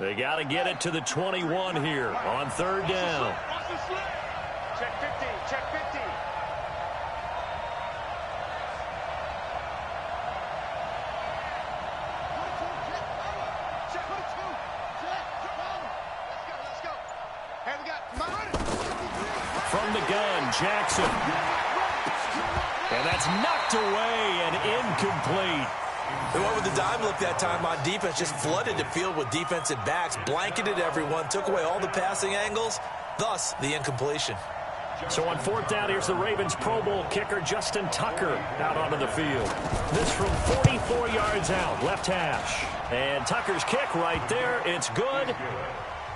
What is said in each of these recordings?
They got to get it to the 21 here on third down. Check 50, check 50. From the gun, Jackson. And that's knocked away and incomplete. They went with the dime look that time on defense, just flooded the field with defensive backs, blanketed everyone, took away all the passing angles, thus the incompletion. So on fourth down, here's the Ravens Pro Bowl kicker, Justin Tucker, out onto the field. This from 44 yards out, left hash. And Tucker's kick right there, it's good.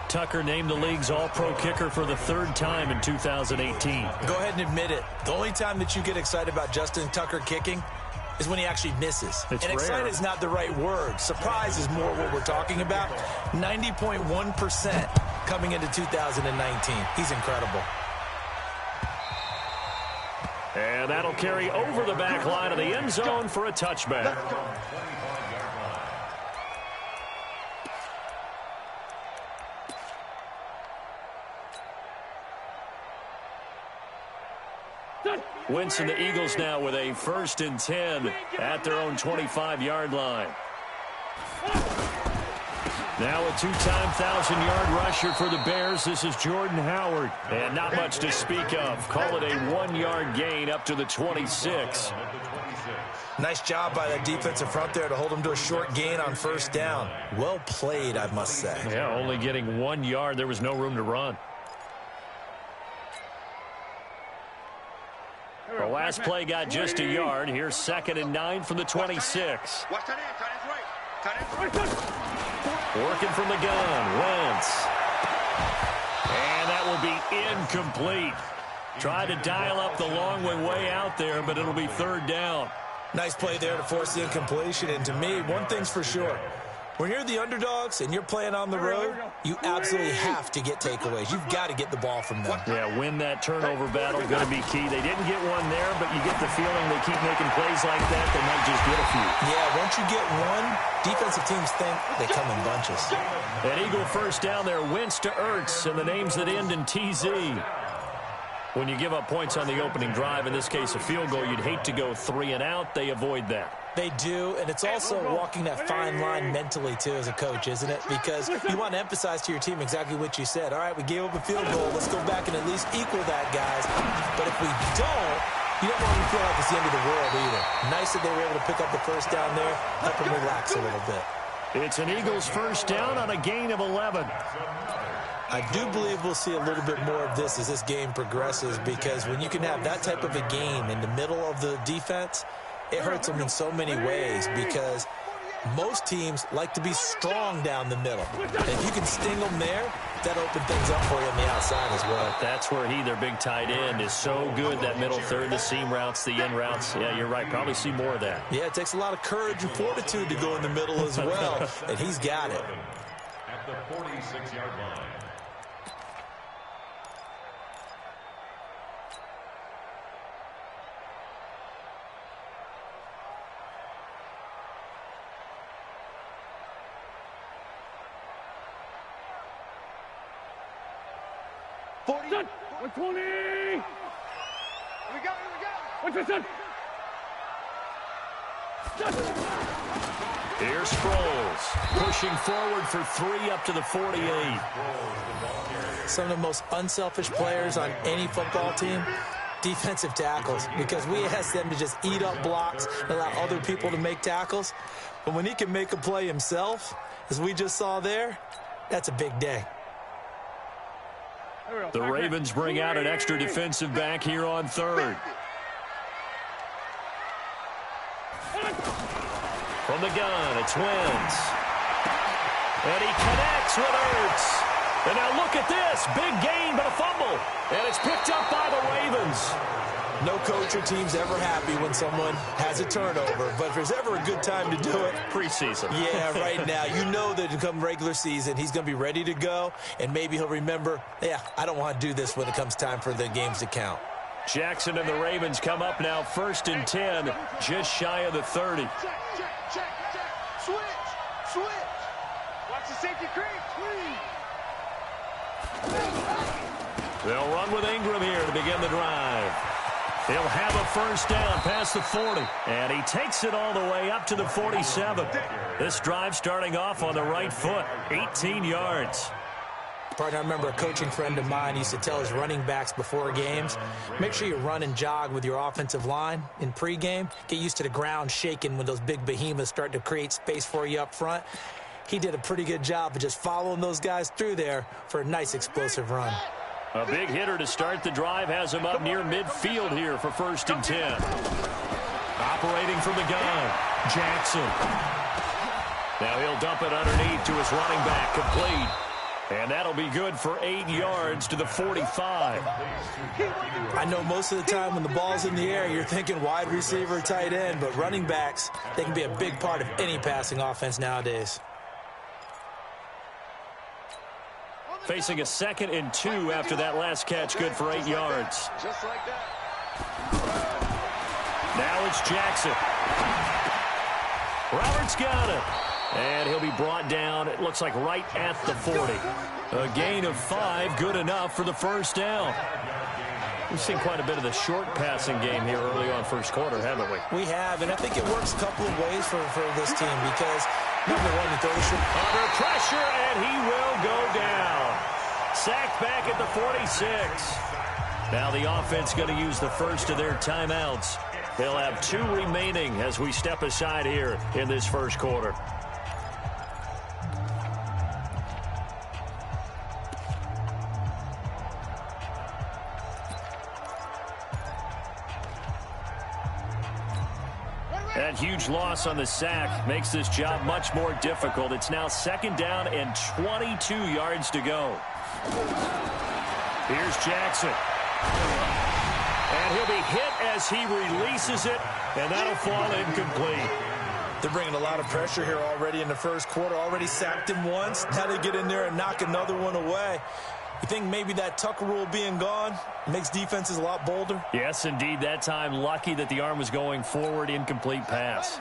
Tucker named the league's all-pro kicker for the third time in 2018. Go ahead and admit it. The only time that you get excited about Justin Tucker kicking is when he actually misses. It's and rare. Excited is not the right word. Surprise is more what we're talking about. 90.1% coming into 2019. He's incredible. And that'll carry over the back line of the end zone for a touchback. Wentz and the Eagles now with a 1st and 10 at their own 25-yard line. Now a two-time 1,000-yard rusher for the Bears. This is Jordan Howard. And not much to speak of. Call it a 1-yard gain up to the 26. Nice job by that defensive front there to hold him to a short gain on first down. Well played, I must say. Yeah, only getting 1 yard. There was no room to run. The last play got just a yard. Here's 2nd and 9 from the 26. Watch that end, tight end's right. Working from the gun, Wentz. And that will be incomplete. Tried to dial up the long way out there, but it'll be 3rd down. Nice play there to force the incompletion. And to me, one thing's for sure. When you're the underdogs and you're playing on the road, you absolutely have to get takeaways. You've got to get the ball from them. Yeah, win that turnover battle, going to be key. They didn't get one there, but you get the feeling they keep making plays like that, they might just get a few. Yeah, once you get one, defensive teams think they come in bunches. An Eagle first down there, Wentz to Ertz, and the names that end in TZ. When you give up points on the opening drive, in this case a field goal, you'd hate to go 3 and out. They avoid that. They do, and it's also walking that fine line mentally, too, as a coach, isn't it? Because you want to emphasize to your team exactly what you said. All right, we gave up a field goal. Let's go back and at least equal that, guys. But if we don't, you don't want to feel like it's the end of the world either. Nice that they were able to pick up the first down there, help them relax a little bit. It's an Eagles first down on a gain of 11. I do believe we'll see a little bit more of this as this game progresses, because when you can have that type of a game in the middle of the defense, it hurts them in so many ways, because most teams like to be strong down the middle. And if you can sting them there, that opens things up for you on the outside as well. That's where their big tight end, is so good, that middle third, the seam routes, the in routes. Yeah, you're right. Probably see more of that. Yeah, it takes a lot of courage and fortitude to go in the middle as well, and he's got it. At the 46-yard line. Done. 120. Here we go. What's this done? Here's Sproles pushing forward for 3 up to the 48. Some of the most unselfish players on any football team, defensive tackles, because we ask them to just eat up blocks and allow other people to make tackles. But when he can make a play himself, as we just saw there, that's a big day. The Ravens bring out an extra defensive back here on 3rd. From the gun, it's Wentz. And he connects with Ertz. And now look at this. Big gain, but a fumble. And it's picked up by the Ravens. No coach or team's ever happy when someone has a turnover, but if there's ever a good time to do it, preseason. Yeah, right now. You know that come regular season, he's going to be ready to go, and maybe he'll remember, yeah, I don't want to do this when it comes time for the games to count. Jackson and the Ravens come up now 1st and 10, just shy of the 30. Check. Switch. Watch the safety creep. They'll run with Ingram here to begin the drive. He'll have a first down past the 40. And he takes it all the way up to the 47. This drive starting off on the right foot. 18 yards. Partner, I remember a coaching friend of mine used to tell his running backs before games, make sure you run and jog with your offensive line in pregame. Get used to the ground shaking when those big behemoths start to create space for you up front. He did a pretty good job of just following those guys through there for a nice explosive run. A big hitter to start the drive has him up near midfield here for 1st and 10. Operating from the gun, Jackson. Now he'll dump it underneath to his running back, complete. And that'll be good for 8 yards to the 45. I know most of the time when the ball's in the air, you're thinking wide receiver, tight end, but running backs, they can be a big part of any passing offense nowadays. Facing a 2nd and 2 after that last catch, good for 8 yards. Just like that. Now it's Jackson. Roberts got it. And he'll be brought down, it looks like right at the 40. A gain of 5, good enough for the first down. We've seen quite a bit of the short passing game here early on first quarter, haven't we? We have, and I think it works a couple of ways for this team because, number one, you throw the short. Under pressure, and he will go down. Sacked back at the 46. Now the offense going to use the first of their timeouts. They'll have 2 remaining as we step aside here in this first quarter. That huge loss on the sack makes this job much more difficult. It's now 2nd down and 22 yards to go. Here's Jackson. And he'll be hit as he releases it, and that'll fall incomplete. They're bringing a lot of pressure here already in the first quarter. Already sacked him once. Now they get in there and knock another one away. You think maybe that Tucker rule being gone makes defenses a lot bolder? Yes, indeed. That time, lucky that the arm was going forward. Incomplete pass.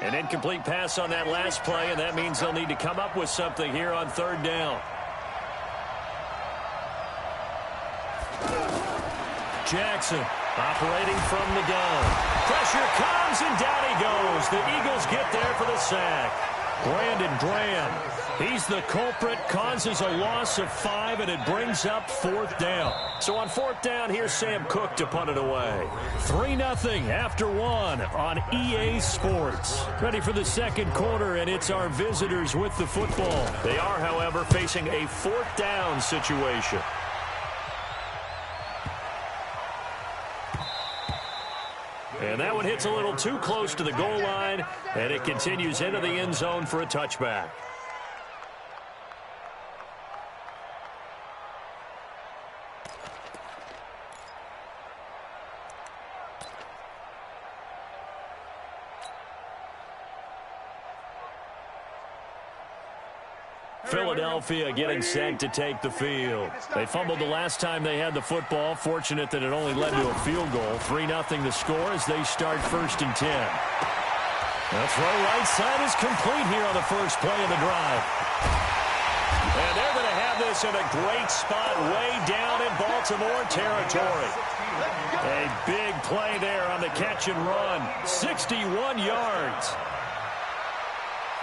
An incomplete pass on that last play, and that means they'll need to come up with something here on 3rd down. Jackson operating from the gun. Pressure comes, and down he goes. The Eagles get there for the sack. Brandon Graham, he's the culprit, causes a loss of 5, and it brings up 4th down. So on 4th down, here's Sam Cook to punt it away. 3-0 after 1 on EA Sports. Ready for the 2nd quarter, and it's our visitors with the football. They are, however, facing a 4th down situation. And that one hits a little too close to the goal line, and it continues into the end zone for a touchback. Philadelphia getting set to take the field. They fumbled the last time they had the football. Fortunate that it only led to a field goal. 3-0 the score as they start 1st and 10. The throw right side is complete here on the first play of the drive. And they're going to have this in a great spot way down in Baltimore territory. A big play there on the catch and run. 61 yards.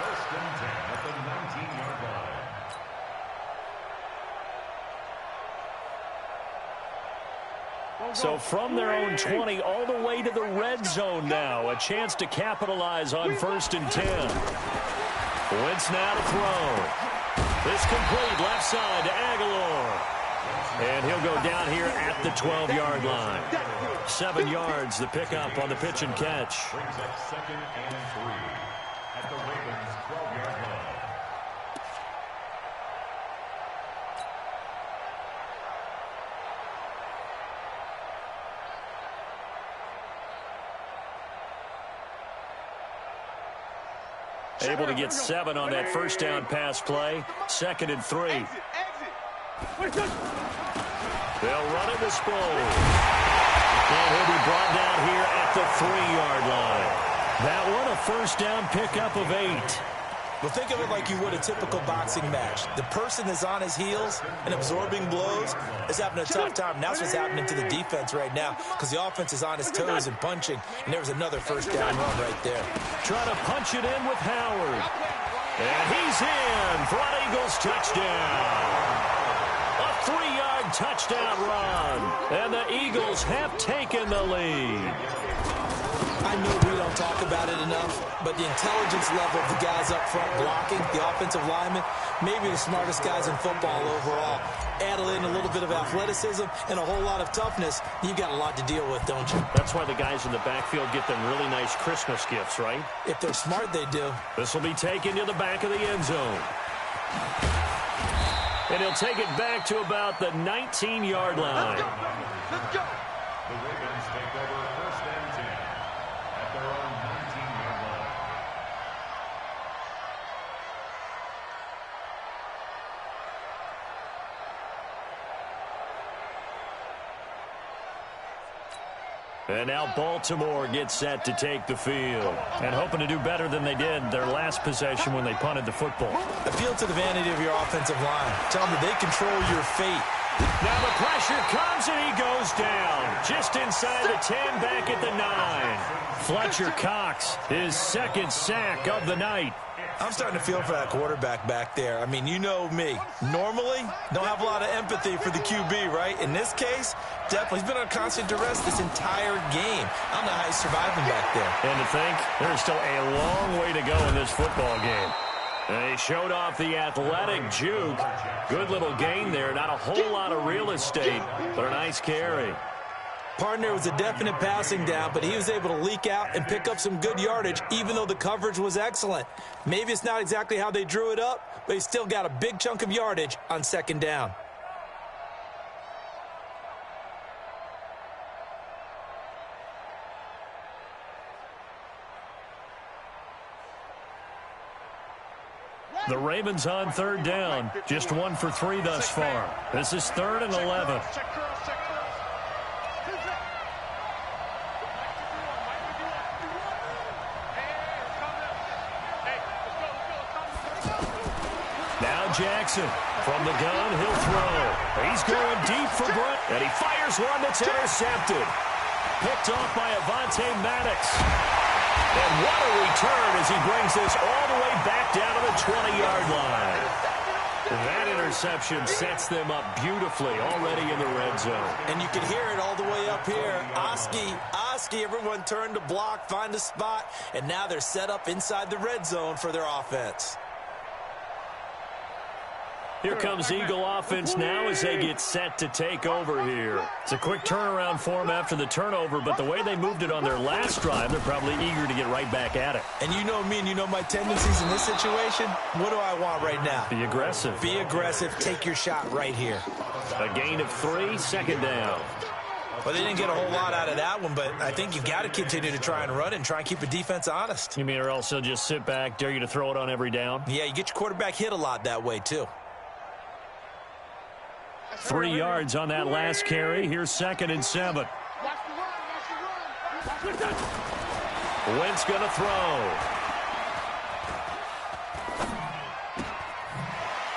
1st and 10 at the 19-yard line. So from their own 20 all the way to the red zone now. A chance to capitalize on 1st and 10. Wentz now to throw. It's complete left side to Aguilar. And he'll go down here at the 12-yard line. 7 yards the pickup on the pitch and catch. Brings up 2nd and 3 at the Ravens' 12-yard line. Able to get 7 on that first down pass play. 2nd and 3. They'll run it with Sproles. And he'll be brought down here at the 3-yard line. That one a first down pickup of 8. Well, think of it like you would a typical boxing match. The person is on his heels and absorbing blows is having a tough time. And that's what's happening to the defense right now because the offense is on his toes and punching. And there was another first down run right there. Trying to punch it in with Howard. And he's in for an Eagles touchdown. A 3-yard touchdown run. And the Eagles have taken the lead. I know we don't talk about it enough, but the intelligence level of the guys up front blocking, the offensive linemen, maybe the smartest guys in football overall. Add in a little bit of athleticism and a whole lot of toughness, you got a lot to deal with, don't you? That's why the guys in the backfield get them really nice Christmas gifts, right? If they're smart, they do. This will be taken to the back of the end zone. And he'll take it back to about the 19-yard line. Let's go. The Ravens take over first and 10 at their own 19-yard line. And now Baltimore gets set to take the field. And hoping to do better than they did their last possession when they punted the football. Appeal to the vanity of your offensive line. Tell them that they control your fate. Now the pressure comes and he goes down. Just inside the 10, back at the 9. Fletcher Cox, his second sack of the night. I'm starting to feel for that quarterback back there. I mean, you know me. Normally, don't have a lot of empathy for the QB, right? In this case, definitely. He's been on constant duress this entire game. I don't know how he's surviving back there. And to think, there's still a long way to go in this football game. And he showed off the athletic juke. Good little gain there. Not a whole lot of real estate, but a nice carry. Partner was a definite passing down, but he was able to leak out and pick up some good yardage, even though the coverage was excellent. Maybe it's not exactly how they drew it up, but he still got a big chunk of yardage on second down. The Ravens on third down. Just 1 for 3 thus far. This is 3rd and 11. Now Jackson from the gun. He'll throw. He's going deep for Brent. And he fires one that's intercepted. Picked off by Avonte Maddox. And what a return as he brings this all the way back down to the 20-yard line. That interception sets them up beautifully already in the red zone. And you can hear it all the way up here. Oski, everyone turned to block, find a spot, and now they're set up inside the red zone for their offense. Here comes Eagle offense now as they get set to take over here. It's a quick turnaround for them after the turnover, but the way they moved it on their last drive, they're probably eager to get right back at it. And you know me and you know my tendencies in this situation. What do I want right now? Be aggressive. Be aggressive. Take your shot right here. A gain of 3, second down. Well, they didn't get a whole lot out of that one, but I think you've got to continue to try and run and try and keep a defense honest. You mean or else they'll just sit back, dare you to throw it on every down? Yeah, you get your quarterback hit a lot that way, too. 3 yards on that last carry. Here's 2nd and 7. Wentz going to throw.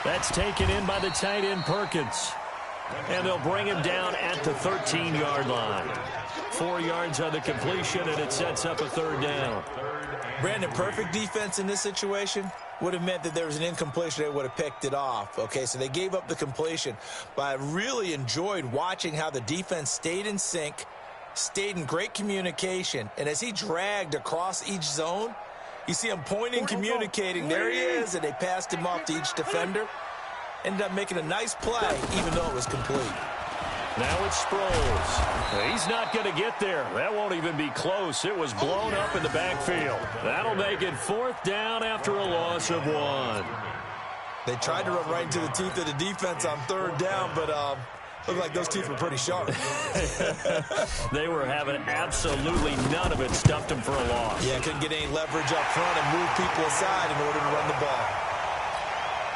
That's taken in by the tight end Perkins. And they'll bring him down at the 13-yard line. 4 yards on the completion, and it sets up a 3rd down. Brandon, perfect defense in this situation would have meant that there was an incompletion. They would have picked it off. Okay, so they gave up the completion. But I really enjoyed watching how the defense stayed in sync, stayed in great communication. And as he dragged across each zone, you see him pointing, communicating. There he is, and they passed him off to each defender. Ended up making a nice play, even though it was complete. Now it's Sproles. He's not going to get there. That won't even be close. It was blown up in the backfield. That'll make it 4th down after a loss of 1. They tried to run right into the teeth of the defense on 3rd down, but looked like those teeth were pretty sharp. They were having absolutely none of it. Stuffed them for a loss. Yeah, couldn't get any leverage up front and move people aside in order to run the ball.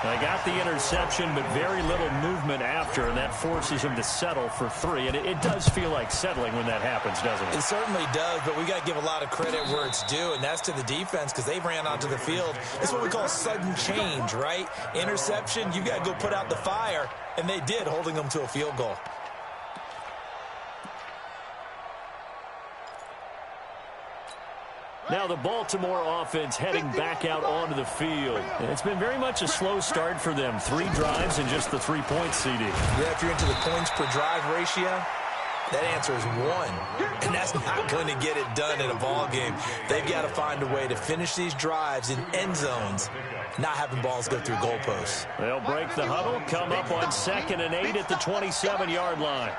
They got the interception, but very little movement after, and that forces him to settle for 3. And it does feel like settling when that happens, doesn't it? It certainly does, but we got to give a lot of credit where it's due, and that's to the defense because they ran onto the field. It's what we call sudden change, right? Interception, you got to go put out the fire, and they did, holding them to a field goal. Now the Baltimore offense heading back out onto the field. And it's been very much a slow start for them. 3 drives and just the 3 points, CD. Yeah, if you're into the points per drive ratio, that answer is 1. And that's not going to get it done in a ball game. They've got to find a way to finish these drives in end zones, not having balls go through goalposts. They'll break the huddle, come up on 2nd and 8 at the 27-yard line.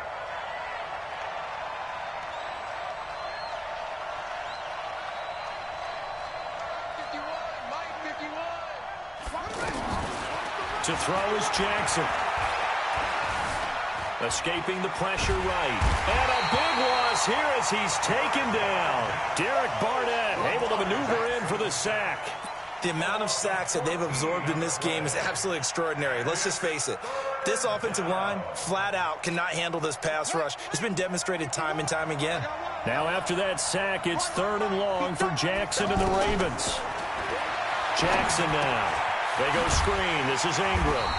To throw is Jackson. Escaping the pressure right. And a big loss here as he's taken down. Derek Barnett able to maneuver in for the sack. The amount of sacks that they've absorbed in this game is absolutely extraordinary. Let's just face it. This offensive line, flat out, cannot handle this pass rush. It's been demonstrated time and time again. Now after that sack, it's 3rd and long for Jackson and the Ravens. Jackson now. They go screen. This is Ingram.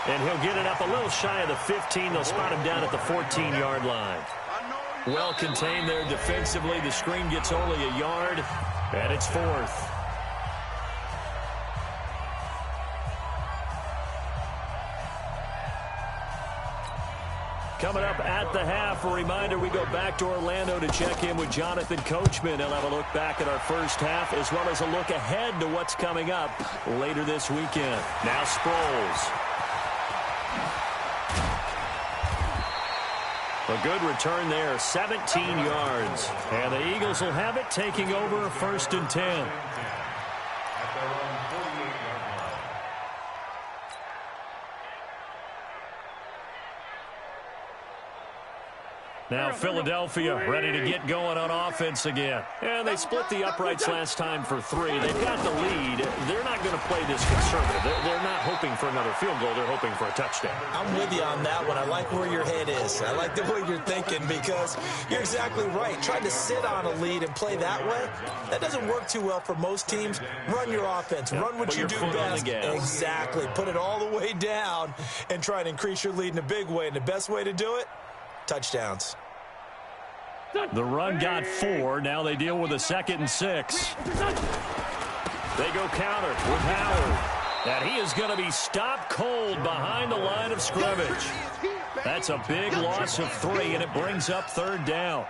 And he'll get it up a little shy of the 15. They'll spot him down at the 14-yard line. Well contained there defensively. The screen gets only a yard, and it's 4th. Coming up at the half, a reminder, we go back to Orlando to check in with Jonathan Coachman. He'll have a look back at our first half as well as a look ahead to what's coming up later this weekend. Now Sproles. A good return there, 17 yards. And the Eagles will have it, taking over 1st and 10. Now Philadelphia ready to get going on offense again. And they split the uprights last time for 3. They've got the lead. They're not going to play this conservative. They're not hoping for another field goal. They're hoping for a touchdown. I'm with you on that one. I like where your head is. I like the way you're thinking because you're exactly right. Trying to sit on a lead and play that way, that doesn't work too well for most teams. Run your offense. Yep. Run what you do best. Exactly. Put it all the way down and try and increase your lead in a big way. And the best way to do it, touchdowns. The run got 4. Now they deal with a 2nd and 6. They go counter with Howard. And he is going to be stopped cold behind the line of scrimmage. That's a big loss of 3, and it brings up 3rd down.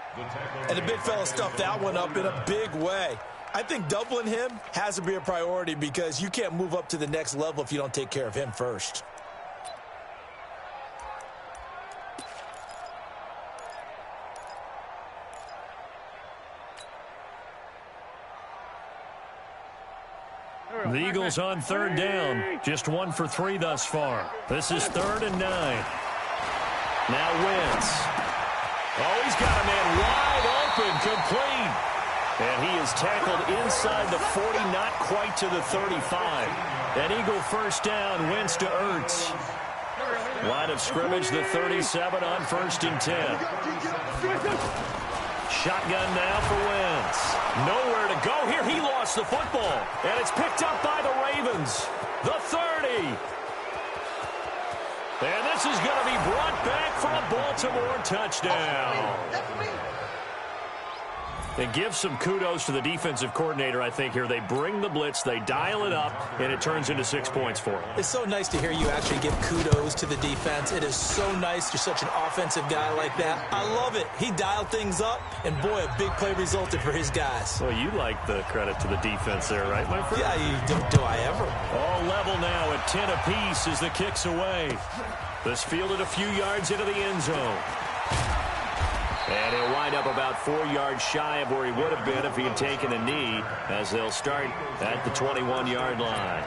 And the big fella stuffed that one up in a big way. I think doubling him has to be a priority because you can't move up to the next level if you don't take care of him first. The Eagles on 3rd down. Just 1 for 3 thus far. This is 3rd and 9. Now Wentz. Oh, he's got a man wide open, complete. And he is tackled inside the 40, not quite to the 35. An Eagle first down, Wentz to Ertz. Line of scrimmage, the 37 on 1st and 10. Shotgun now for Wentz. Nowhere to go here. He lost the football. And it's picked up by the Ravens. The 30. And this is going to be brought back for a Baltimore touchdown. And give some kudos to the defensive coordinator, I think, here. They bring the blitz, they dial it up, and it turns into 6 points for them. It's so nice to hear you actually give kudos to the defense. It is so nice. You're such an offensive guy like that. I love it. He dialed things up, and boy, a big play resulted for his guys. Well, you like the credit to the defense there, right, my friend? Yeah, do I ever? All level now at 10 apiece as the kick's away. This fielded a few yards into the end zone. And he'll wind up about 4 yards shy of where he would have been if he had taken a knee, as they'll start at the 21-yard line.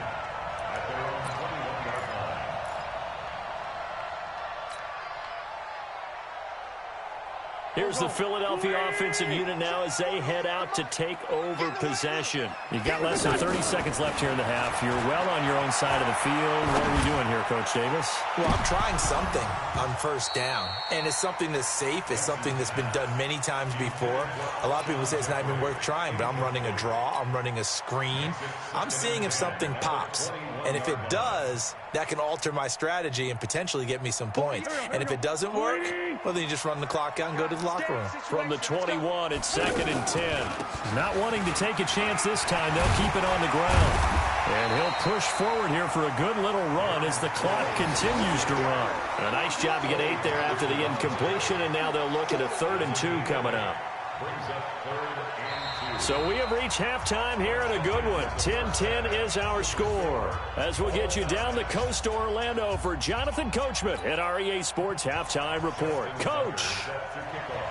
Here's the Philadelphia offensive unit now as they head out to take over possession. You've got less than 30 seconds left here in the half. You're well on your own side of the field. What are we doing here, Coach Davis? Well, I'm trying something on first down, and it's something that's safe. It's something that's been done many times before. A lot of people say it's not even worth trying, but I'm running a draw. I'm running a screen. I'm seeing if something pops, and if it does, that can alter my strategy and potentially get me some points. And if it doesn't work, well, then you just run the clock out and go to the locker room. From the 21, it's 2nd and 10. Not wanting to take a chance this time, they'll keep it on the ground. And he'll push forward here for a good little run as the clock continues to run. A nice job to get 8 there after the incompletion, and now they'll look at a 3rd and 2 coming up. So we have reached halftime here in a good one. 10-10 is our score. As we'll get you down the coast to Orlando for Jonathan Coachman at our EA Sports Halftime Report. Coach,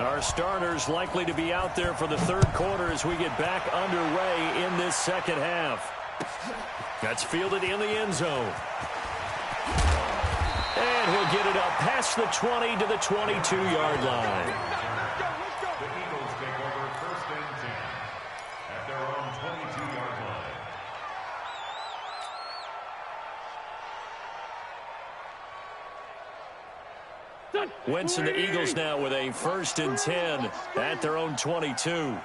our starters likely to be out there for the 3rd quarter as we get back underway in this second half. That's fielded in the end zone. And he'll get it up past the 20 to the 22-yard line. Wentz and the Eagles now with a 1st and 10 at their own 22.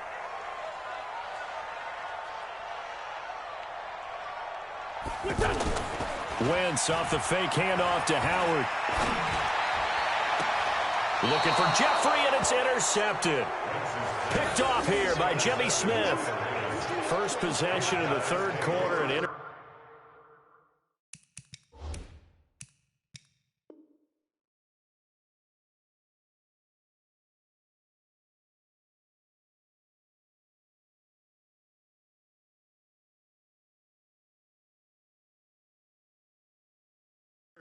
Wentz off the fake handoff to Howard. Looking for Jeffrey, and it's intercepted. Picked off here by Jimmy Smith. First possession in the 3rd quarter, and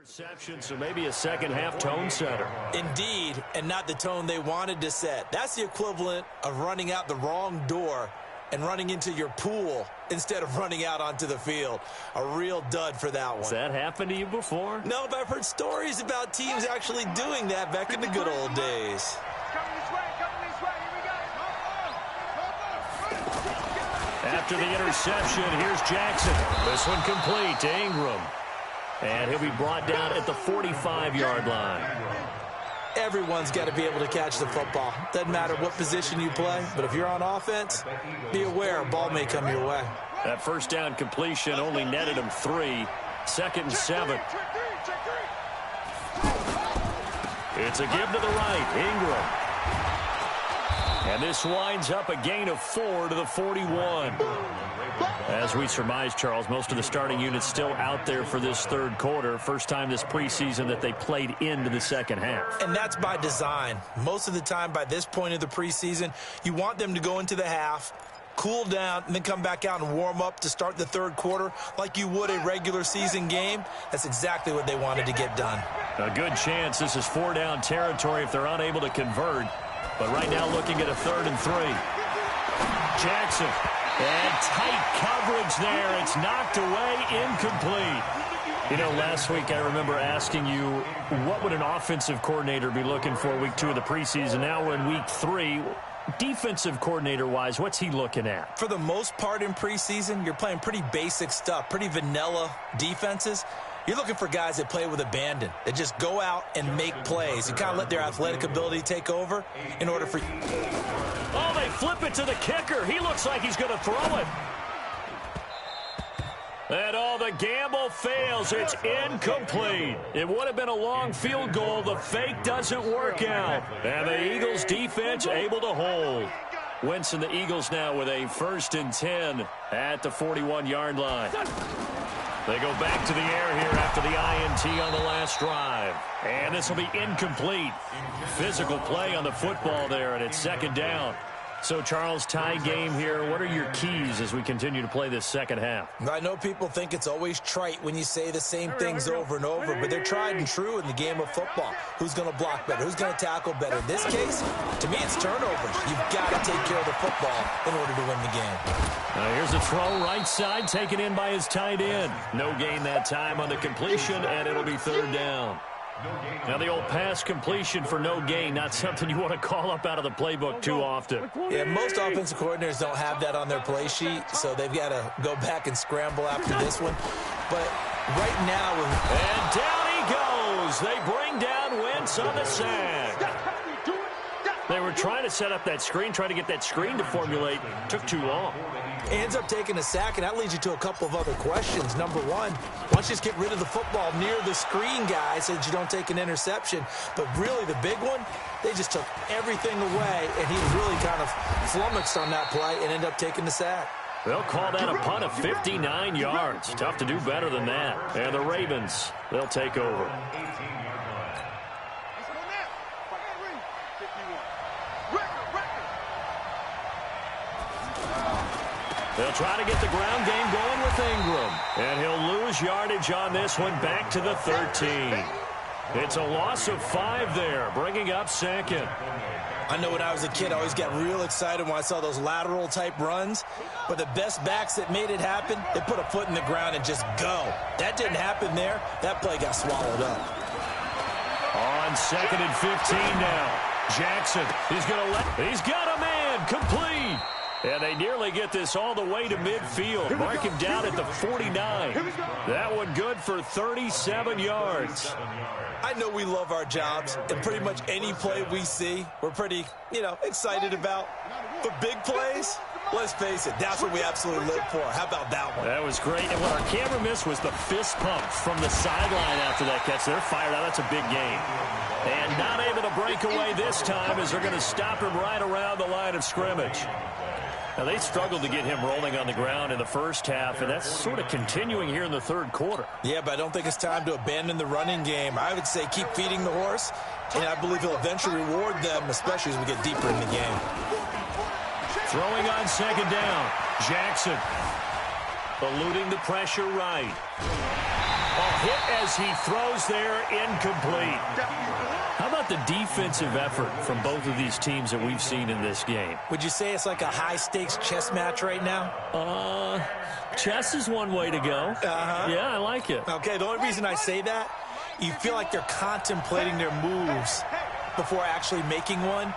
interception, so maybe a second half tone setter. Indeed, and not the tone they wanted to set. That's the equivalent of running out the wrong door and running into your pool instead of running out onto the field. A real dud for that one. Has that happened to you before? No, but I've heard stories about teams actually doing that back in the good old days. After the interception, here's Jackson. This one complete to Ingram. And he'll be brought down at the 45-yard line. Everyone's got to be able to catch the football. Doesn't matter what position you play, but if you're on offense, be aware a ball may come your way. That first down completion only netted him 3. 2nd and 7. It's a give to the right, Ingram. And this winds up a gain of 4 to the 41. As we surmise, Charles, most of the starting units still out there for this 3rd quarter. First time this preseason that they played into the second half. And that's by design. Most of the time by this point of the preseason, you want them to go into the half, cool down, and then come back out and warm up to start the 3rd quarter like you would a regular season game. That's exactly what they wanted to get done. A good chance this is 4-down territory if they're unable to convert. But right now looking at a 3rd and 3. Jackson. And tight coverage there. It's knocked away, incomplete. You know, last week I remember asking you, what would an offensive coordinator be looking for week 2 of the preseason? Now we're in week 3. Defensive coordinator-wise, what's he looking at? For the most part in preseason, you're playing pretty basic stuff, pretty vanilla defenses. You're looking for guys that play with abandon, that just go out and make plays. You kind of let their athletic ability take over in order for... Oh, they flip it to the kicker. He looks like he's going to throw it. And the gamble fails. It's incomplete. It would have been a long field goal. The fake doesn't work out. And the Eagles defense able to hold. Wentz and the Eagles now with a 1st and 10 at the 41-yard line. They go back to the air here after the INT on the last drive. And this will be incomplete. Physical play on the football there, and it's 2nd down. So, Charles, tie game here. What are your keys as we continue to play this second half? I know people think it's always trite when you say the same things over and over, but they're tried and true in the game of football. Who's going to block better? Who's going to tackle better? In this case, to me, it's turnovers. You've got to take care of the football in order to win the game. Here's a throw right side, taken in by his tight end. No gain that time on the completion, and it'll be 3rd down. Now the old pass completion for no gain, not something you want to call up out of the playbook too often. Yeah, most offensive coordinators don't have that on their play sheet, so they've got to go back and scramble after this one. But right now... And down he goes. They bring down Wentz on the sack. They were trying to set up that screen, trying to get that screen to formulate. Took too long. He ends up taking a sack, and that leads you to a couple of other questions. Number one, why don't you just get rid of the football near the screen guy so that you don't take an interception? But really, the big one, they just took everything away, and he was really kind of flummoxed on that play and ended up taking the sack. They'll call that a punt of 59 yards. Tough to do better than that. And the Ravens, they'll take over. They'll try to get the ground game going with Ingram. And he'll lose yardage on this one back to the 13. It's a loss of 5 there, bringing up second. I know when I was a kid, I always got real excited when I saw those lateral-type runs. But the best backs that made it happen, they put a foot in the ground and just go. That didn't happen there. That play got swallowed up. On 2nd and 15 now. Jackson, he's got a man, complete. And they nearly get this all the way to midfield. Mark him down at the 49. That one good for 37 yards. I know we love our jobs, and pretty much any play we see, we're pretty, excited about. But big plays, let's face it, that's what we absolutely live for. How about that one? That was great. And what our camera missed was the fist pump from the sideline after that catch. They're fired out. That's a big gain. And not able to break away this time as they're going to stop him right around the line of scrimmage. Now, they struggled to get him rolling on the ground in the first half, and that's sort of continuing here in the third quarter. Yeah, but I don't think it's time to abandon the running game. I would say keep feeding the horse, and I believe he'll eventually reward them, especially as we get deeper in the game. Throwing on 2nd down. Jackson eluding the pressure right. A hit as he throws there, incomplete. How about the defensive effort from both of these teams that we've seen in this game? Would you say it's like a high-stakes chess match right now? Chess is one way to go. Yeah, I like it. Okay, the only reason I say that, you feel like they're contemplating their moves before actually making one,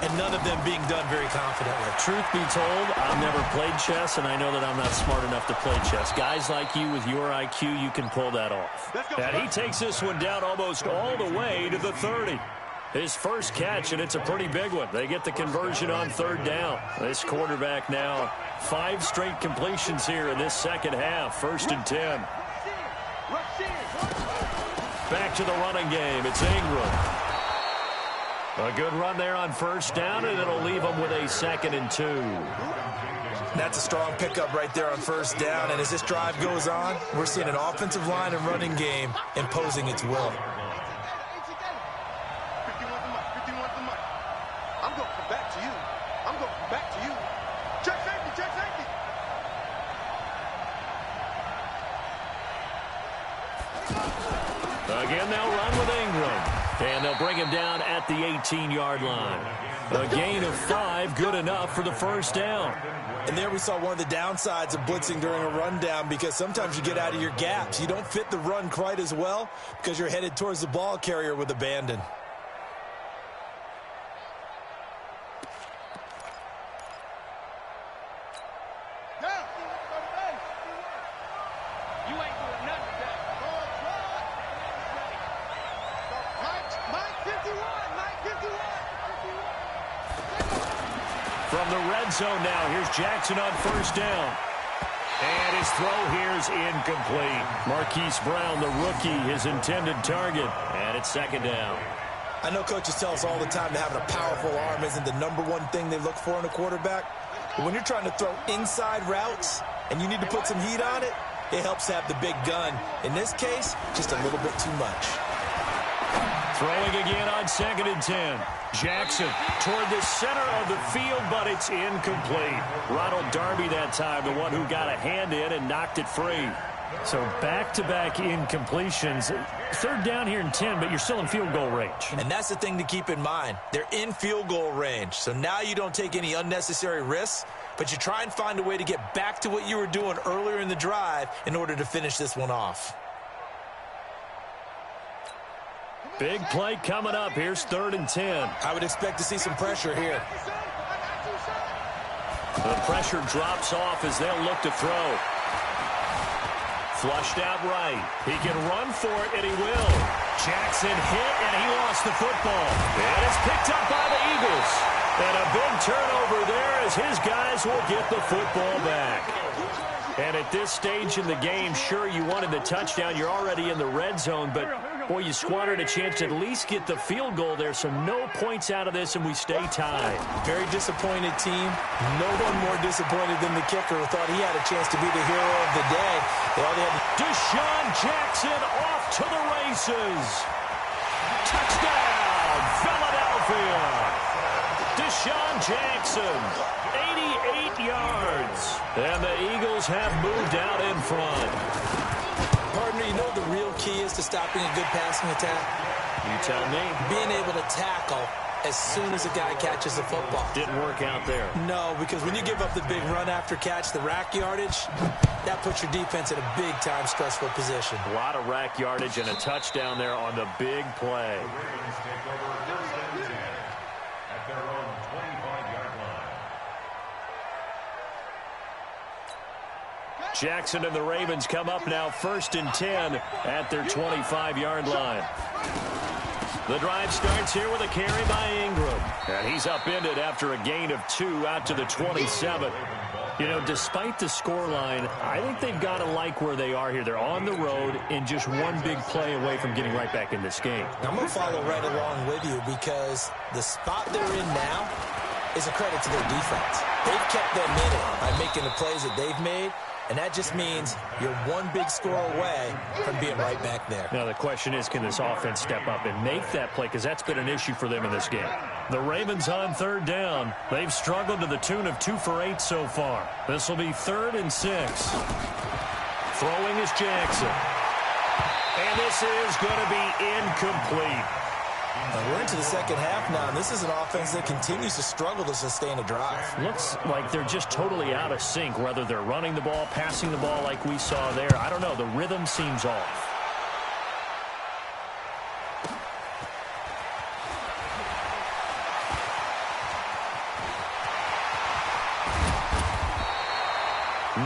and none of them being done very confidently. Truth be told, I've never played chess, and I know that I'm not smart enough to play chess. Guys like you with your IQ, you can pull that off. And he takes this one down almost all the way to the 30. His first catch, and it's a pretty big one. They get the conversion on 3rd down. This quarterback now, 5 straight completions here in this second half. 1st and 10. Back to the running game. It's Ingram. A good run there on 1st down, and it'll leave them with a 2nd and 2. That's a strong pickup right there on 1st down, and as this drive goes on, we're seeing an offensive line and running game imposing its will. I'm going to come back to you. I'm going to come back to you. Check safety, check safety. Again, they'll run with Ingram. And they'll bring him down at the 18-yard line. A gain of 5, good enough for the 1st down. And there we saw one of the downsides of blitzing during a rundown, because sometimes you get out of your gaps. You don't fit the run quite as well because you're headed towards the ball carrier with abandon. From the red zone now, here's Jackson on 1st down. And his throw here is incomplete. Marquise Brown, the rookie, his intended target. And it's 2nd down. I know coaches tell us all the time that having a powerful arm isn't the #1 thing they look for in a quarterback. But when you're trying to throw inside routes and you need to put some heat on it, it helps to have the big gun. In this case, just a little bit too much. Throwing again on 2nd and 10. Jackson toward the center of the field, but it's incomplete. Ronald Darby that time, the one who got a hand in and knocked it free. So back-to-back incompletions. 3rd down here and 10, but you're still in field goal range. And that's the thing to keep in mind. They're in field goal range. So now you don't take any unnecessary risks, but you try and find a way to get back to what you were doing earlier in the drive in order to finish this one off. Big play coming up. Here's 3rd and 10. I would expect to see some pressure here. The pressure drops off as they'll look to throw. Flushed out right. He can run for it, and he will. Jackson hit, and he lost the football. And it's picked up by the Eagles. And a big turnover there as his guys will get the football back. And at this stage in the game, sure, you wanted the touchdown. You're already in the red zone, but, boy, you squandered a chance to at least get the field goal there, so no points out of this, and we stay tied. Very disappointed team. No one more disappointed than the kicker who thought he had a chance to be the hero of the day. Deshaun Jackson off to the races. Touchdown, Philadelphia. Deshaun Jackson, 88 yards. And the Eagles have moved out in front. Partner, you know the real key is to stopping a good passing attack? You tell me. Being able to tackle as soon as a guy catches the football. Didn't work out there. No, because when you give up the big run after catch, the rack yardage, that puts your defense in a big-time stressful position. A lot of rack yardage and a touchdown there on the big play. The Ravens take over 1st and 10 at their own 25-yard line. Jackson and the Ravens come up now 1st and 10 at their 25-yard line. The drive starts here with a carry by Ingram. And he's upended after a gain of 2 out to the 27. You know, despite the scoreline, I think they've got to like where they are here. They're on the road and just one big play away from getting right back in this game. I'm going to follow right along with you because the spot they're in now is a credit to their defense. They've kept them in it by making the plays that they've made. And that just means you're one big score away from being right back there. Now the question is, can this offense step up and make that play? Because that's been an issue for them in this game. The Ravens on 3rd down. They've struggled to the tune of 2 for 8 so far. This will be 3rd and 6. Throwing is Jackson. And this is going to be incomplete. We're into the second half now, and this is an offense that continues to struggle to sustain a drive. Looks like they're just totally out of sync, whether they're running the ball, passing the ball like we saw there. I don't know. The rhythm seems off.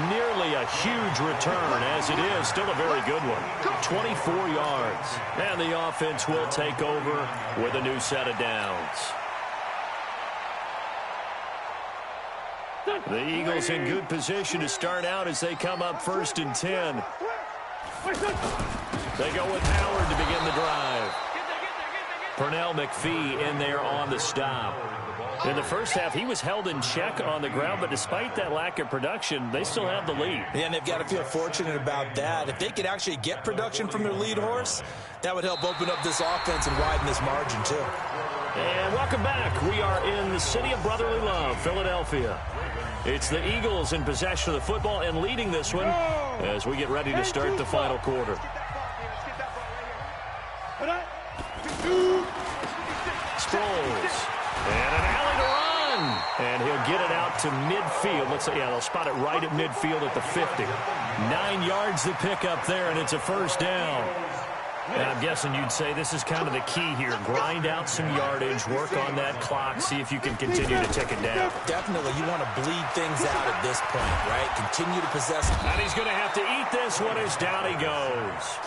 Nearly a huge return, as it is still a very good one. 24 yards. And the offense will take over with a new set of downs. The Eagles in good position to start out as they come up 1st and 10. They go with Howard to begin the drive. Pernell McPhee in there on the stop. In the first half, he was held in check on the ground, but despite that lack of production, they still have the lead. Yeah, and they've got to feel fortunate about that. If they could actually get production from their lead horse, that would help open up this offense and widen this margin, too. And welcome back. We are in the city of brotherly love, Philadelphia. It's the Eagles in possession of the football and leading this one as we get ready to start the final quarter. Sproles. And an alley to run. And he'll get it out to midfield. Let's say, yeah, they'll spot it right at midfield at the 50. 9 yards to pick up there, and it's a 1st down. And I'm guessing you'd say this is kind of the key here. Grind out some yardage, work on that clock, see if you can continue to tick it down. Definitely. You want to bleed things out at this point, right? Continue to possess. And he's going to have to eat this one as down he goes.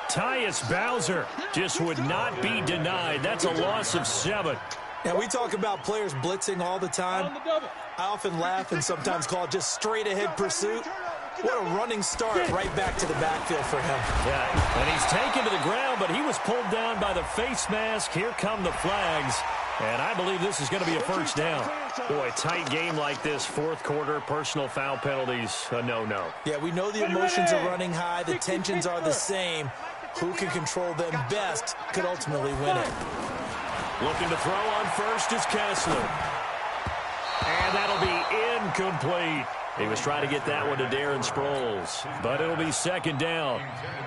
Tyus Bowser just would not be denied. That's a loss of 7. Now, we talk about players blitzing all the time. I often laugh and sometimes call it just straight-ahead pursuit. What a running start right back to the backfield for him. Yeah, and he's taken to the ground, but he was pulled down by the face mask. Here come the flags, and I believe this is going to be a 1st down. Boy, tight game like this, 4th quarter, personal foul penalties, a no-no. Yeah, we know the emotions are running high. The tensions are the same. Who can control them best could ultimately win it. Looking to throw on first is Kessler. And that'll be incomplete. He was trying to get that one to Darren Sproles, but it'll be second down.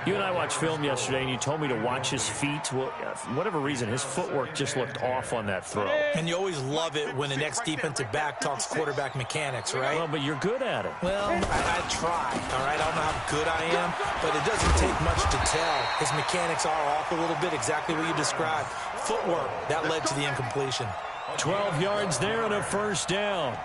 You and I watched film yesterday, and you told me to watch his feet. Well, for whatever reason, his footwork just looked off on that throw. And you always love it when the next defensive back talks quarterback mechanics, right? Well, but you're good at it. Well, I try, all right? I don't know how good I am, but it doesn't take much to tell. His mechanics are off a little bit, exactly what you described. Footwork, that led to the incompletion. 12 yards there and a first down.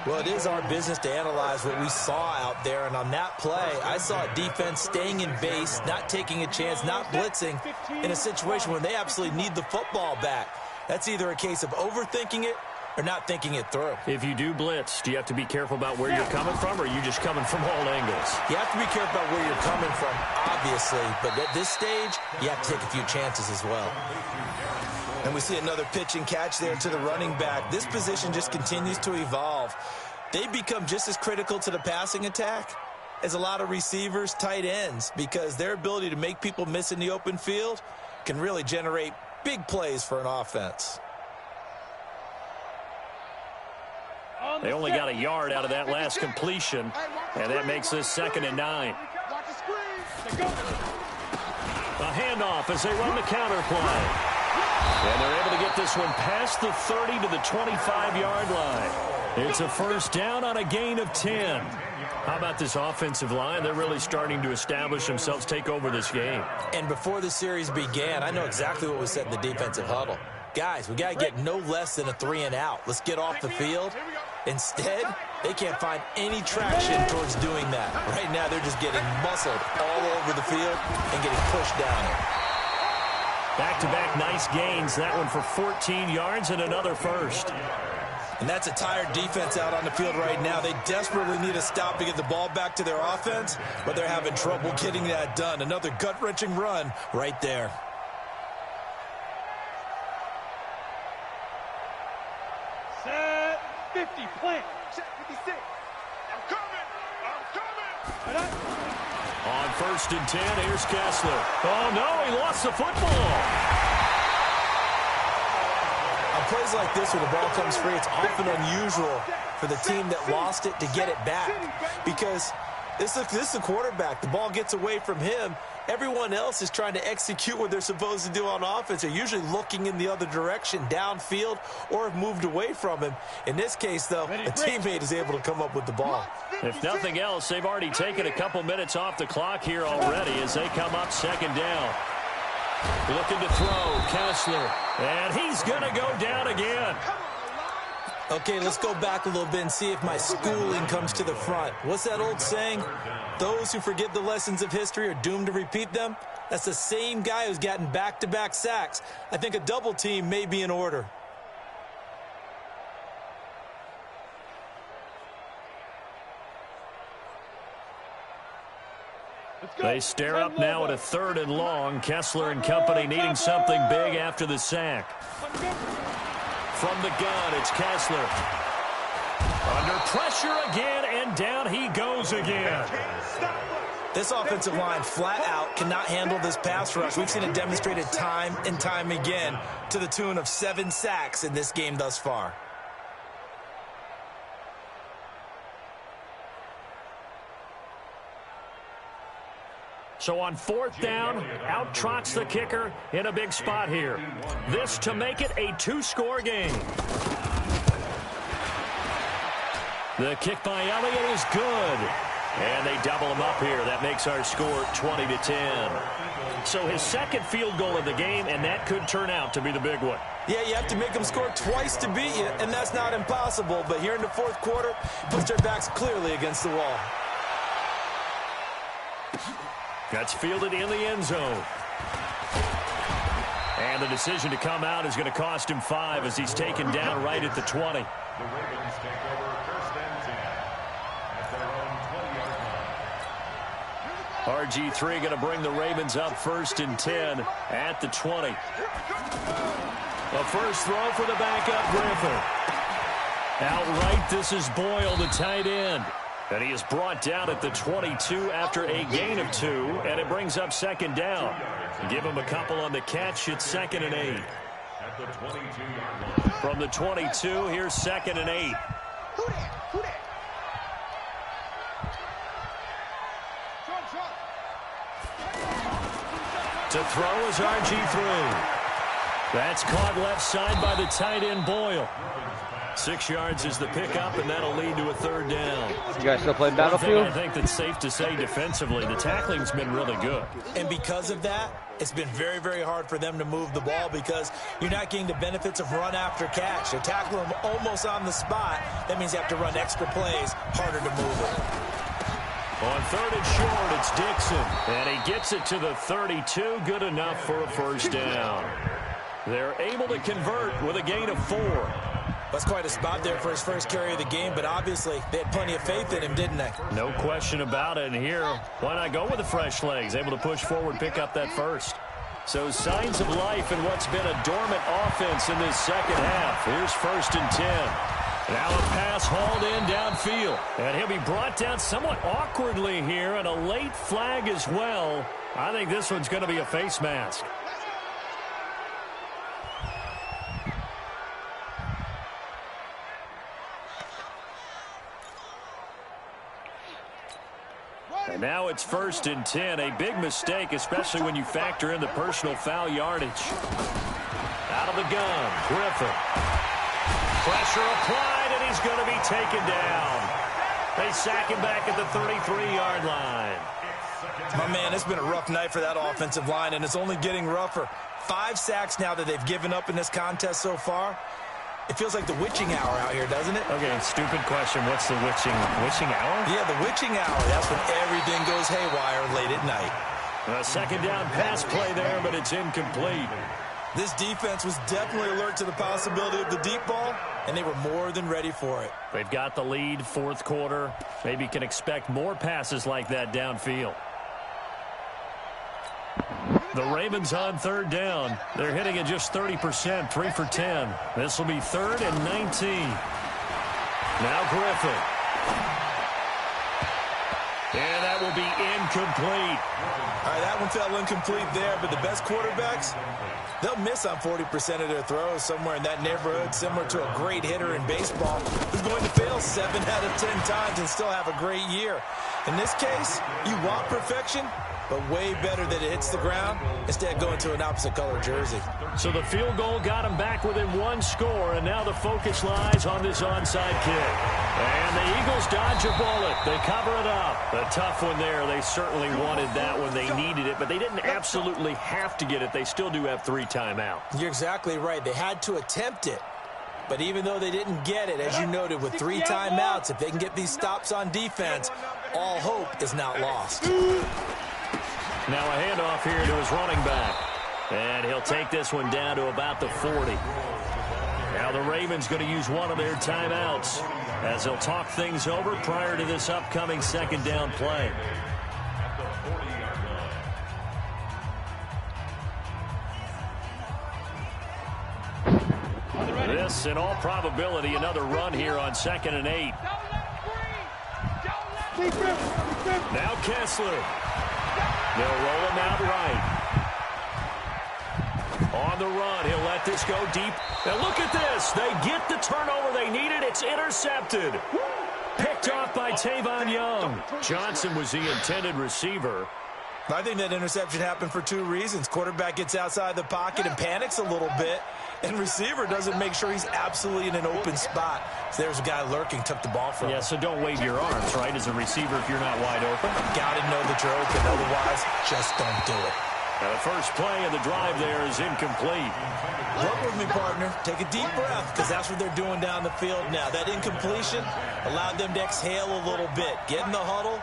Well, it is our business to analyze what we saw out there, and on that play, I saw a defense staying in base, not taking a chance, not blitzing in a situation where they absolutely need the football back. That's either a case of overthinking it or not thinking it through. If you do blitz, do you have to be careful about where you're coming from, or are you just coming from all angles? You have to be careful about where you're coming from, obviously, but at this stage, you have to take a few chances as well. And we see another pitch and catch there to the running back. This position just continues to evolve. They become just as critical to the passing attack as a lot of receivers, tight ends, because their ability to make people miss in the open field can really generate big plays for an offense. They only got a yard out of that last completion, and that makes this 2nd and 9. A handoff as they run the counter play. And they're able to get this one past the 30 to the 25-yard line. It's a first down on a gain of 10. How about this offensive line? They're really starting to establish themselves, take over this game. And before the series began, I know exactly what was said in the defensive huddle. Guys, we got to get no less than a 3-and-out. Let's get off the field. Instead, they can't find any traction towards doing that. Right now, they're just getting muscled all over the field and getting pushed down it. Back-to-back nice gains. That one for 14 yards and another first. And that's a tired defense out on the field right now. They desperately need a stop to get the ball back to their offense, but they're having trouble getting that done. Another gut-wrenching run right there. Set 50, plant. Set 56. I'm coming. On 1st and 10, here's Kessler. Oh, no, he lost the football. On plays like this where the ball comes free, it's often unusual for the team that lost it to get it back, because this is a quarterback. The ball gets away from him. Everyone else is trying to execute what they're supposed to do on offense. They're usually looking in the other direction, downfield, or have moved away from him. In this case, though, a teammate is able to come up with the ball. If nothing else, they've already taken a couple minutes off the clock here already as they come up 2nd down. Looking to throw, Kessler, and he's going to go down again. Okay, let's go back a little bit and see if my schooling comes to the front. What's that old saying? Those who forget the lessons of history are doomed to repeat them. That's the same guy who's gotten back-to-back sacks. I think a double team may be in order. They stare up now at a 3rd and long. Kessler and company needing something big after the sack. From the gun, it's Kessler. Under pressure again, and down he goes again. This offensive line, flat out, cannot handle this pass rush. We've seen it demonstrated time and time again to the tune of 7 sacks in this game thus far. So on 4th down, out trots the kicker in a big spot here. This to make it a 2-score game. The kick by Elliott is good. And they double him up here. That makes our score 20-10. So his 2nd field goal of the game, and that could turn out to be the big one. Yeah, you have to make them score twice to beat you, and that's not impossible. But here in the 4th quarter, puts their backs clearly against the wall. That's fielded in the end zone. And the decision to come out is going to cost him 5 as he's taken down right at the 20. The Ravens take over 1st and 10 at their own 20-yard line. RG3 going to bring the Ravens up 1st and 10 at the 20. A first throw for the backup Griffin. Outright, this is Boyle, the tight end. And he is brought down at the 22 after a gain of 2, and it brings up 2nd down. Give him a couple on the catch. It's 2nd and 8. At the 22-yard line. From the 22, here's 2nd and 8. To throw is RG3. That's caught left side by the tight end, Boyle. 6 yards is the pickup, and that'll lead to a third down. You guys still playing Battlefield? I think that's safe to say defensively, the tackling's been really good. And because of that, it's been very, very hard for them to move the ball because you're not getting the benefits of run after catch. They're tackling them almost on the spot. That means you have to run extra plays, harder to move it. On 3rd and short, it's Dixon. And he gets it to the 32, good enough for a first down. They're able to convert with a gain of 4. That's quite a spot there for his first carry of the game, but obviously they had plenty of faith in him, didn't they? No question about it. And here, why not go with the fresh legs? Able to push forward, pick up that first. So signs of life in what's been a dormant offense in this second half. Here's 1st and 10. Now a pass hauled in downfield. And he'll be brought down somewhat awkwardly here, and a late flag as well. I think this one's going to be a face mask. And now it's 1st and 10. A big mistake, especially when you factor in the personal foul yardage. Out of the gun, Griffin. Pressure applied, and he's going to be taken down. They sack him back at the 33-yard line. My man, it's been a rough night for that offensive line, and it's only getting rougher. 5 sacks now that they've given up in this contest so far. It feels like the witching hour out here, doesn't it? Okay, stupid question. What's the witching hour? Yeah, the witching hour. That's when everything goes haywire late at night. A second down pass play there, but it's incomplete. This defense was definitely alert to the possibility of the deep ball, and they were more than ready for it. They've got the lead, 4th quarter. Maybe can expect more passes like that downfield. The Ravens on 3rd down. They're hitting at just 30%, 3 for 10. This will be 3rd and 19. Now Griffin. And that will be incomplete. All right, that one fell incomplete there, but the best quarterbacks, they'll miss on 40% of their throws somewhere in that neighborhood, similar to a great hitter in baseball who's going to fail 7 out of 10 times and still have a great year. In this case, you want perfection, but way better that it hits the ground instead of going to an opposite color jersey. So the field goal got him back within 1 score, and now the focus lies on this onside kick. And the Eagles dodge a bullet. They cover it up. A tough one there. They certainly wanted that when they needed it, but they didn't absolutely have to get it. They still do have 3 timeouts. You're exactly right. They had to attempt it. But even though they didn't get it, as you noted, with 3 timeouts, if they can get these stops on defense, all hope is not lost. Now a handoff here to his running back. And he'll take this one down to about the 40. Now the Ravens going to use one of their timeouts as they'll talk things over prior to this upcoming second down play. This, in all probability, another run here on 2nd and 8. Now Kessler. They'll roll him out right. On the run, he'll let this go deep. And look at this. They get the turnover they needed. It's intercepted. Picked off by Tavon Young. Johnson was the intended receiver. I think that interception happened for 2 reasons. Quarterback gets outside the pocket and panics a little bit, and receiver doesn't make sure he's absolutely in an open spot. So there's a guy lurking, took the ball from him. Yeah, so don't wave your arms, right, as a receiver if you're not wide open. Got to know that you're open. Otherwise, just don't do it. Now the first play of the drive there is incomplete. Work with me, partner. Take a deep breath, because that's what they're doing down the field now. That incompletion allowed them to exhale a little bit. Get in the huddle,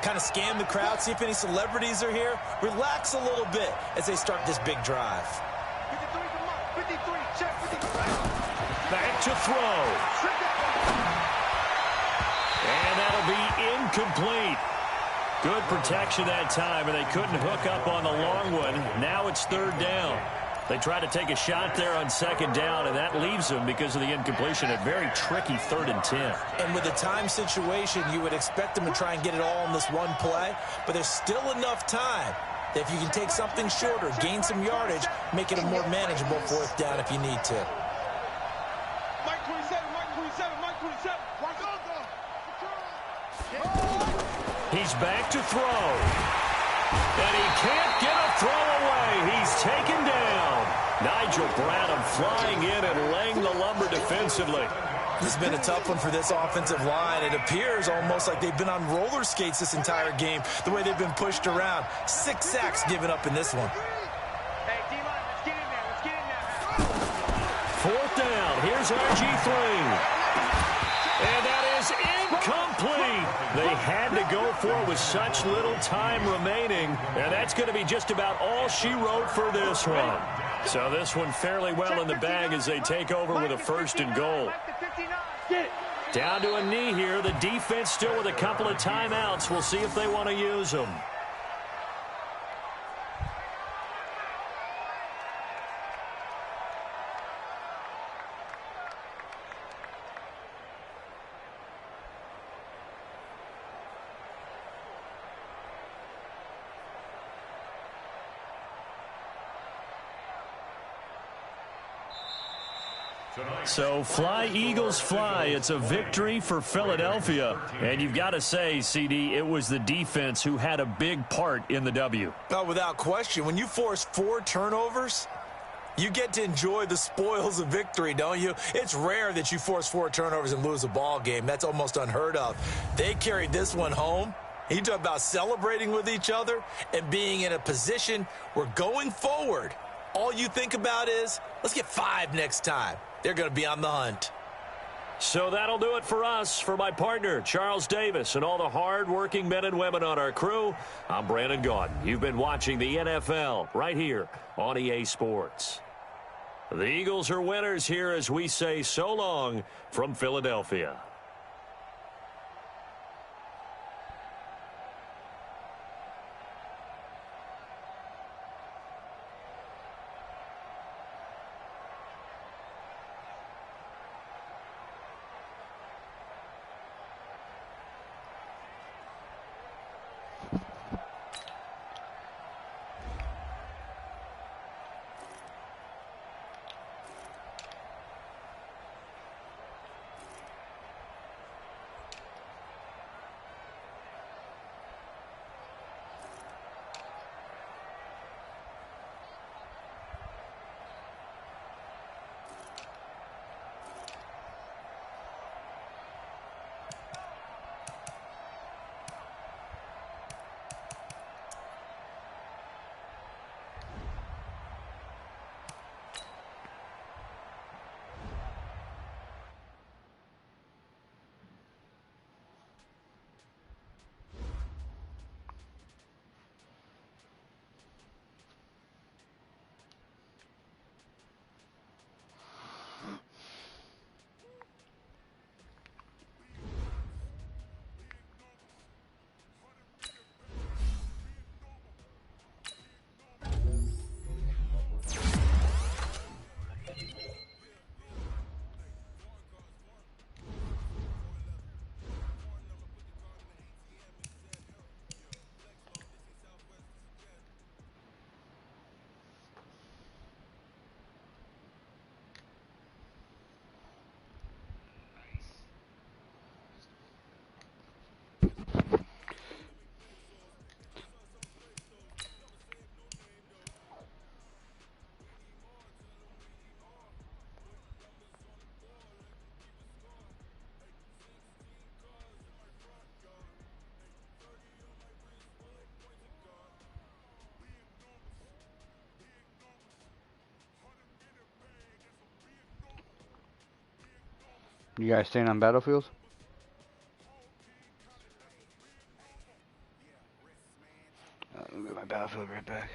kind of scan the crowd, see if any celebrities are here. Relax a little bit as they start this big drive. 53, check 53. Back to throw. And that'll be incomplete. Good protection that time, and they couldn't hook up on the long one. Now it's 3rd down. They try to take a shot there on 2nd down, and that leaves them, because of the incompletion, a very tricky 3rd and 10. And with the time situation, you would expect them to try and get it all in this one play, but there's still enough time that if you can take something shorter, gain some yardage, make it a more manageable 4th down if you need to. Mike 27, Mike 27, Mike 27. Watch out, He's back to throw. And he can't get a throw away. He's taken down. Nigel Bradham flying in and laying the lumber defensively. This has been a tough one for this offensive line. It appears almost like they've been on roller skates this entire game, the way they've been pushed around. 6 sacks given up in this one. Hey, D-line, let's get in there. Let's get in there. 4th down. Here's RG3. And that is incomplete. They had to go for it with such little time remaining. And that's going to be just about all she wrote for this one. So this one fairly well in the bag as they take over with a 1st and goal. Down to a knee here. The defense still with a couple of timeouts. We'll see if they want to use them. So fly, Eagles, fly. It's a victory for Philadelphia. And you've got to say, CD, it was the defense who had a big part in the W. Oh, without question. When you force 4 turnovers, you get to enjoy the spoils of victory, don't you? It's rare that you force 4 turnovers and lose a ball game. That's almost unheard of. They carried this one home. You talk about celebrating with each other and being in a position where going forward, all you think about is, let's get 5 next time. They're going to be on the hunt. So that'll do it for us. For my partner, Charles Davis, and all the hard-working men and women on our crew, I'm Brandon Gaudin. You've been watching the NFL right here on EA Sports. The Eagles are winners here as we say so long from Philadelphia. You guys staying on battlefields? I'll get my battlefield right back.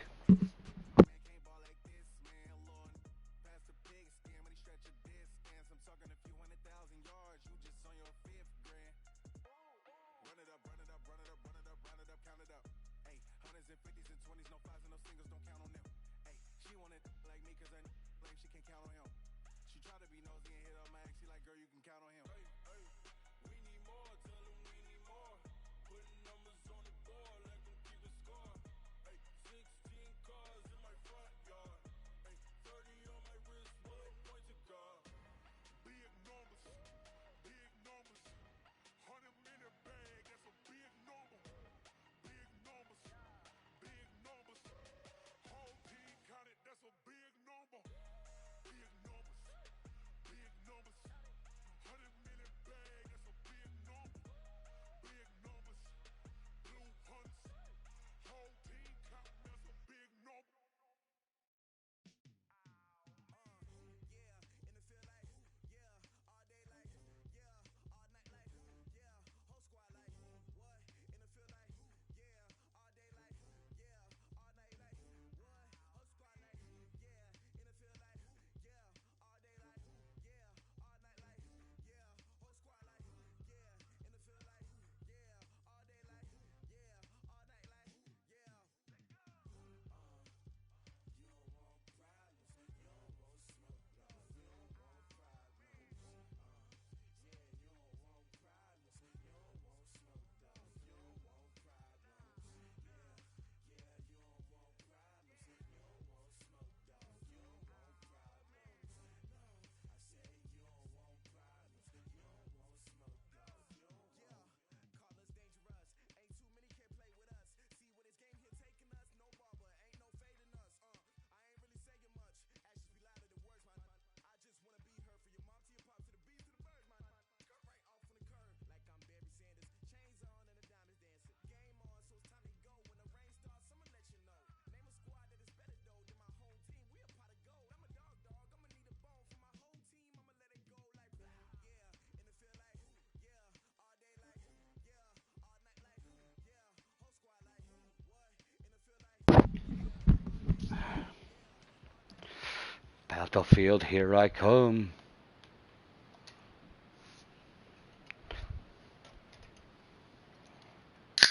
Battlefield, here I come.